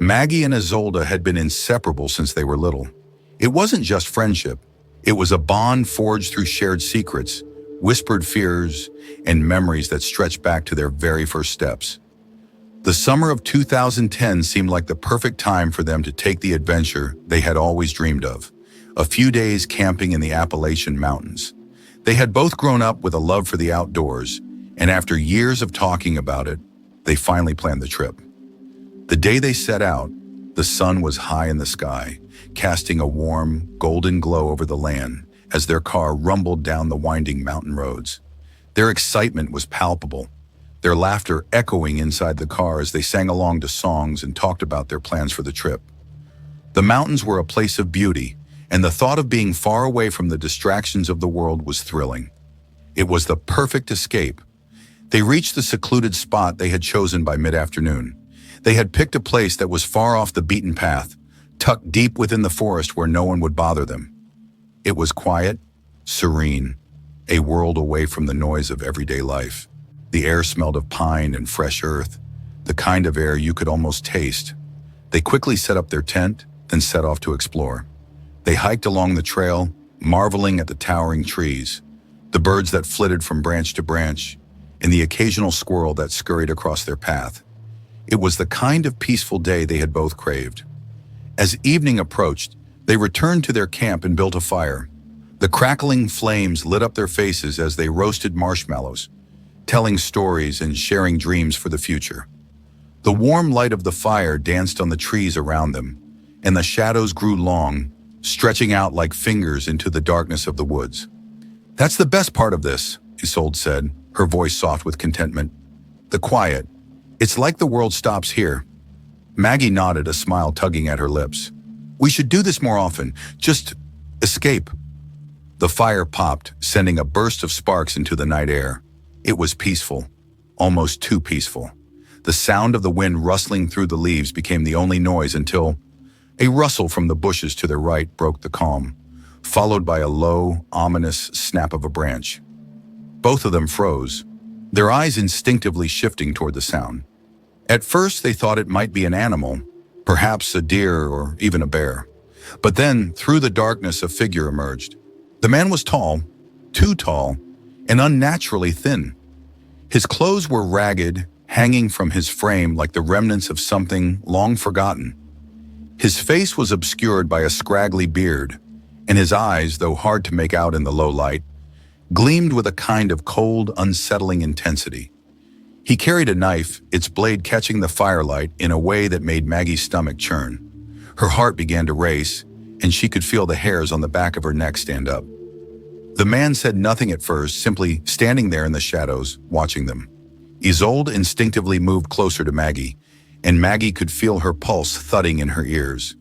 Maggie and Isolde had been inseparable since they were little. It wasn't just friendship. It was a bond forged through shared secrets, whispered fears, and memories that stretched back to their very first steps. The summer of 2010 seemed like the perfect time for them to take the adventure they had always dreamed of, a few days camping in the Appalachian Mountains. They had both grown up with a love for the outdoors, and after years of talking about it, they finally planned the trip. The day they set out, the sun was high in the sky, casting a warm, golden glow over the land as their car rumbled down the winding mountain roads. Their excitement was palpable, their laughter echoing inside the car as they sang along to songs and talked about their plans for the trip. The mountains were a place of beauty, and the thought of being far away from the distractions of the world was thrilling. It was the perfect escape. They reached the secluded spot they had chosen by mid-afternoon. They had picked a place that was far off the beaten path, tucked deep within the forest where no one would bother them. It was quiet, serene, a world away from the noise of everyday life. The air smelled of pine and fresh earth, the kind of air you could almost taste. They quickly set up their tent, then set off to explore. They hiked along the trail, marveling at the towering trees, the birds that flitted from branch to branch, and the occasional squirrel that scurried across their path. It was the kind of peaceful day they had both craved. As evening approached, they returned to their camp and built a fire. The crackling flames lit up their faces as they roasted marshmallows, telling stories and sharing dreams for the future. The warm light of the fire danced on the trees around them, and the shadows grew long, stretching out like fingers into the darkness of the woods. "That's the best part of this," Isolde said, her voice soft with contentment. "The quiet. It's like the world stops here." Maggie nodded, a smile tugging at her lips. "We should do this more often. Just escape." The fire popped, sending a burst of sparks into the night air. It was peaceful, almost too peaceful. The sound of the wind rustling through the leaves became the only noise until a rustle from the bushes to their right broke the calm, followed by a low, ominous snap of a branch. Both of them froze, their eyes instinctively shifting toward the sound. At first, they thought it might be an animal, perhaps a deer or even a bear. But then, through the darkness, a figure emerged. The man was tall, too tall, and unnaturally thin. His clothes were ragged, hanging from his frame like the remnants of something long forgotten. His face was obscured by a scraggly beard, and his eyes, though hard to make out in the low light, gleamed with a kind of cold, unsettling intensity. He carried a knife, its blade catching the firelight in a way that made Maggie's stomach churn. Her heart began to race, and she could feel the hairs on the back of her neck stand up. The man said nothing at first, simply standing there in the shadows, watching them. Isolde instinctively moved closer to Maggie, and Maggie could feel her pulse thudding in her ears.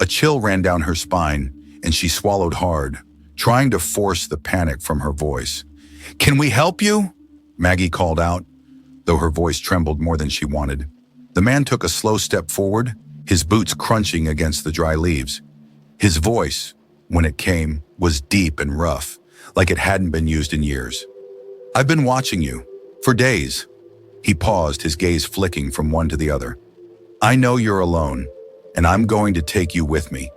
A chill ran down her spine, and she swallowed hard, trying to force the panic from her voice. "Can we help you?" Maggie called out, though her voice trembled more than she wanted. The man took a slow step forward, his boots crunching against the dry leaves. His voice, when it came, was deep and rough, like it hadn't been used in years. "I've been watching you, for days." He paused, his gaze flicking from one to the other. "I know you're alone, and I'm going to take you with me."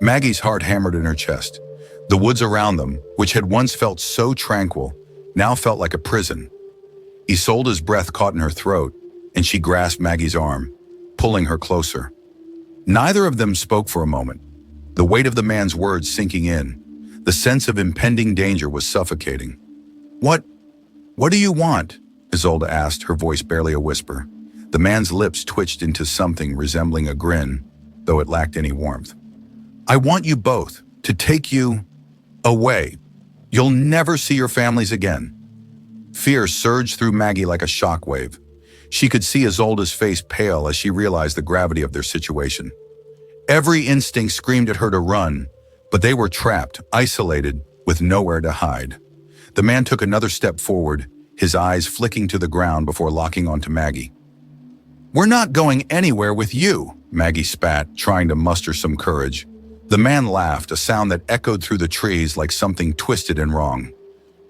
Maggie's heart hammered in her chest. The woods around them, which had once felt so tranquil, now felt like a prison. Isolde's breath caught in her throat, and she grasped Maggie's arm, pulling her closer. Neither of them spoke for a moment, the weight of the man's words sinking in. The sense of impending danger was suffocating. What do you want?" Isolde asked, her voice barely a whisper. The man's lips twitched into something resembling a grin, though it lacked any warmth. "I want you both to take you away. You'll never see your families again." Fear surged through Maggie like a shockwave. She could see Isolde's face pale as she realized the gravity of their situation. Every instinct screamed at her to run, but they were trapped, isolated, with nowhere to hide. The man took another step forward, his eyes flicking to the ground before locking onto Maggie. "We're not going anywhere with you," Maggie spat, trying to muster some courage. The man laughed, a sound that echoed through the trees like something twisted and wrong.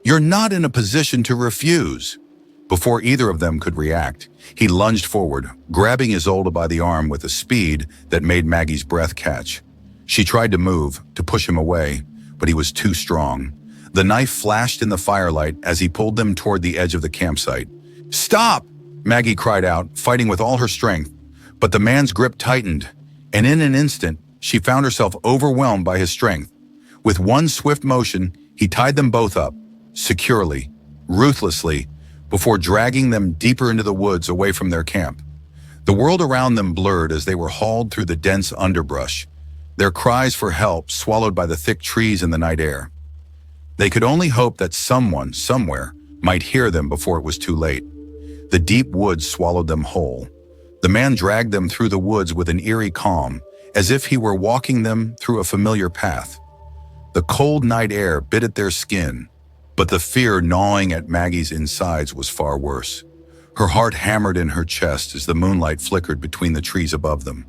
"You're not in a position to refuse." Before either of them could react, he lunged forward, grabbing Isolde by the arm with a speed that made Maggie's breath catch. She tried to move, to push him away, but he was too strong. The knife flashed in the firelight as he pulled them toward the edge of the campsite. "Stop!" Maggie cried out, fighting with all her strength. But the man's grip tightened, and in an instant, she found herself overwhelmed by his strength. With one swift motion, he tied them both up, securely, ruthlessly, before dragging them deeper into the woods away from their camp. The world around them blurred as they were hauled through the dense underbrush, their cries for help swallowed by the thick trees in the night air. They could only hope that someone, somewhere, might hear them before it was too late. The deep woods swallowed them whole. The man dragged them through the woods with an eerie calm, as if he were walking them through a familiar path. The cold night air bit at their skin, but the fear gnawing at Maggie's insides was far worse. Her heart hammered in her chest as the moonlight flickered between the trees above them.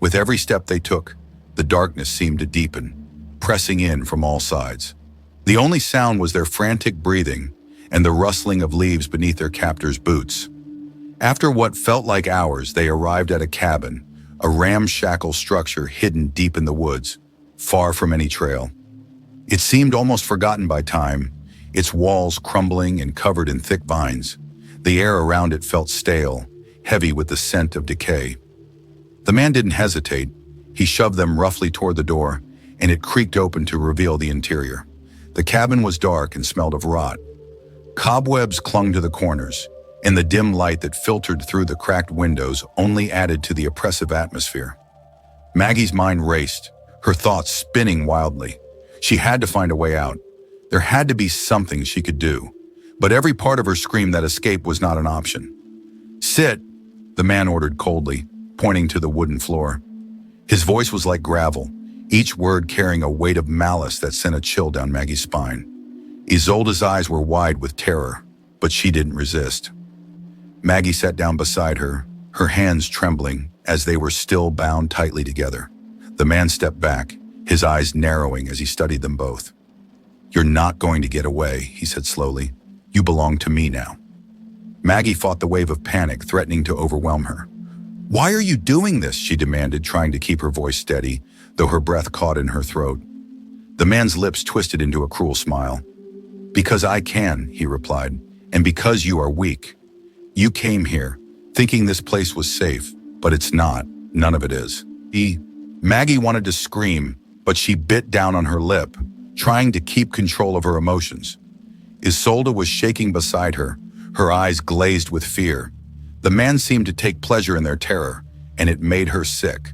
With every step they took, the darkness seemed to deepen, pressing in from all sides. The only sound was their frantic breathing and the rustling of leaves beneath their captors' boots. After what felt like hours, they arrived at a cabin, a ramshackle structure hidden deep in the woods, far from any trail. It seemed almost forgotten by time, its walls crumbling and covered in thick vines. The air around it felt stale, heavy with the scent of decay. The man didn't hesitate. He shoved them roughly toward the door, and it creaked open to reveal the interior. The cabin was dark and smelled of rot. Cobwebs clung to the corners, and the dim light that filtered through the cracked windows only added to the oppressive atmosphere. Maggie's mind raced, her thoughts spinning wildly. She had to find a way out. There had to be something she could do, but every part of her screamed that escape was not an option. "Sit," the man ordered coldly, pointing to the wooden floor. His voice was like gravel, each word carrying a weight of malice that sent a chill down Maggie's spine. Isolde's eyes were wide with terror, but she didn't resist. Maggie sat down beside her, her hands trembling as they were still bound tightly together. The man stepped back, his eyes narrowing as he studied them both. "You're not going to get away," he said slowly. "You belong to me now." Maggie fought the wave of panic threatening to overwhelm her. "Why are you doing this?" she demanded, trying to keep her voice steady, though her breath caught in her throat. The man's lips twisted into a cruel smile. "Because I can," he replied, "and because you are weak. You came here, thinking this place was safe, but it's not. None of it is." Maggie wanted to scream, but she bit down on her lip, trying to keep control of her emotions. Isolde was shaking beside her, her eyes glazed with fear. The man seemed to take pleasure in their terror, and it made her sick.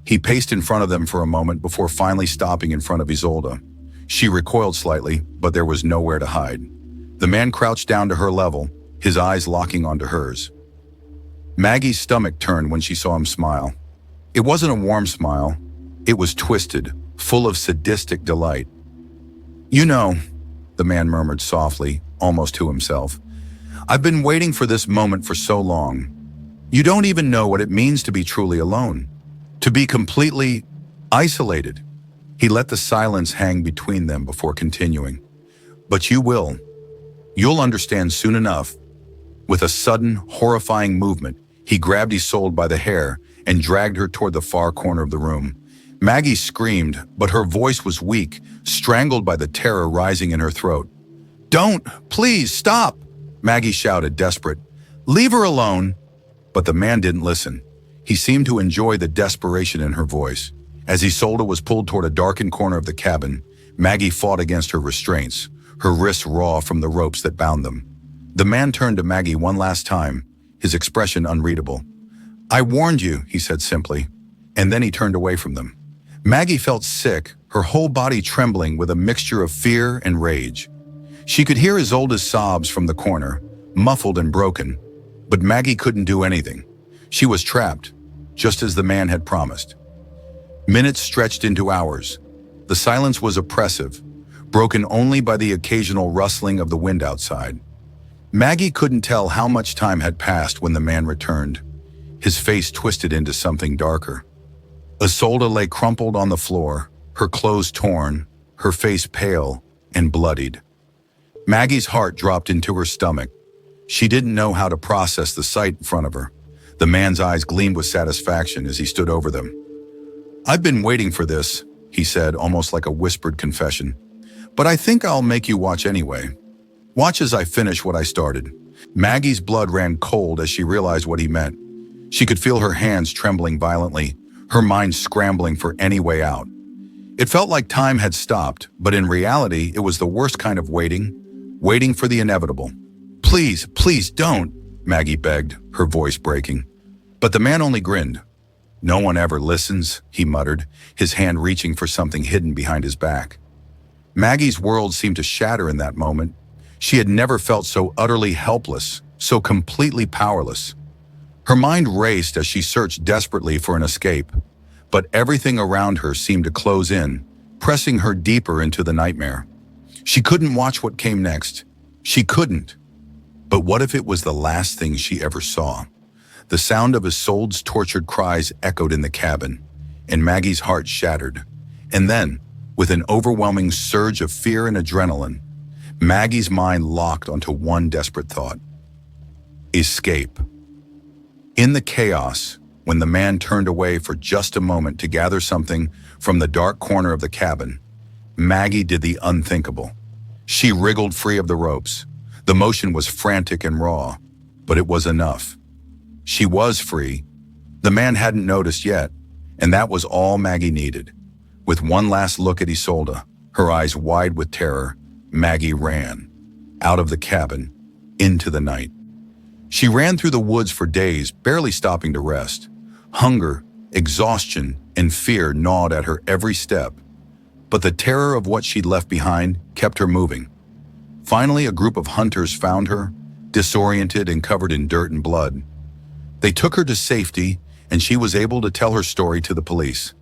He paced in front of them for a moment before finally stopping in front of Isolde. She recoiled slightly, but there was nowhere to hide. The man crouched down to her level, his eyes locking onto hers. Maggie's stomach turned when she saw him smile. It wasn't a warm smile. It was twisted, full of sadistic delight. "You know," the man murmured softly, almost to himself, "I've been waiting for this moment for so long. You don't even know what it means to be truly alone, to be completely isolated." He let the silence hang between them before continuing. "But you will. You'll understand soon enough." With a sudden, horrifying movement, he grabbed Isolde by the hair and dragged her toward the far corner of the room. Maggie screamed, but her voice was weak, strangled by the terror rising in her throat. "Don't! Please, stop!" Maggie shouted, desperate. "Leave her alone!" But the man didn't listen. He seemed to enjoy the desperation in her voice. As Isolde was pulled toward a darkened corner of the cabin, Maggie fought against her restraints, her wrists raw from the ropes that bound them. The man turned to Maggie one last time, his expression unreadable. "I warned you," he said simply, and then he turned away from them. Maggie felt sick, her whole body trembling with a mixture of fear and rage. She could hear Isolde's sobs from the corner, muffled and broken, but Maggie couldn't do anything. She was trapped, just as the man had promised. Minutes stretched into hours. The silence was oppressive, broken only by the occasional rustling of the wind outside. Maggie couldn't tell how much time had passed when the man returned, his face twisted into something darker. Isolde lay crumpled on the floor, her clothes torn, her face pale and bloodied. Maggie's heart dropped into her stomach. She didn't know how to process the sight in front of her. The man's eyes gleamed with satisfaction as he stood over them. "I've been waiting for this," he said, almost like a whispered confession. "But I think I'll make you watch anyway. Watch as I finish what I started." Maggie's blood ran cold as she realized what he meant. She could feel her hands trembling violently, her mind scrambling for any way out. It felt like time had stopped, but in reality, it was the worst kind of waiting for the inevitable. "Please, please don't," Maggie begged, her voice breaking. But the man only grinned. "No one ever listens," he muttered, his hand reaching for something hidden behind his back. Maggie's world seemed to shatter in that moment. She had never felt so utterly helpless, so completely powerless. Her mind raced as she searched desperately for an escape, but everything around her seemed to close in, pressing her deeper into the nightmare. She couldn't watch what came next. She couldn't. But what if it was the last thing she ever saw? The sound of Isolde's tortured cries echoed in the cabin, and Maggie's heart shattered. And then, with an overwhelming surge of fear and adrenaline, Maggie's mind locked onto one desperate thought: escape. In the chaos, when the man turned away for just a moment to gather something from the dark corner of the cabin, Maggie did the unthinkable. She wriggled free of the ropes. The motion was frantic and raw, but it was enough. She was free. The man hadn't noticed yet, and that was all Maggie needed. With one last look at Isolde, her eyes wide with terror, Maggie ran, out of the cabin, into the night. She ran through the woods for days, barely stopping to rest. Hunger, exhaustion, and fear gnawed at her every step. But the terror of what she'd left behind kept her moving. Finally, a group of hunters found her, disoriented and covered in dirt and blood. They took her to safety, and she was able to tell her story to the police.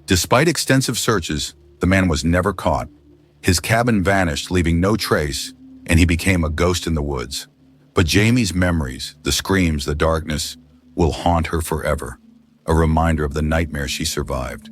Despite extensive searches, the man was never caught. His cabin vanished, leaving no trace, and he became a ghost in the woods. But Jamie's memories, the screams, the darkness, will haunt her forever, a reminder of the nightmare she survived.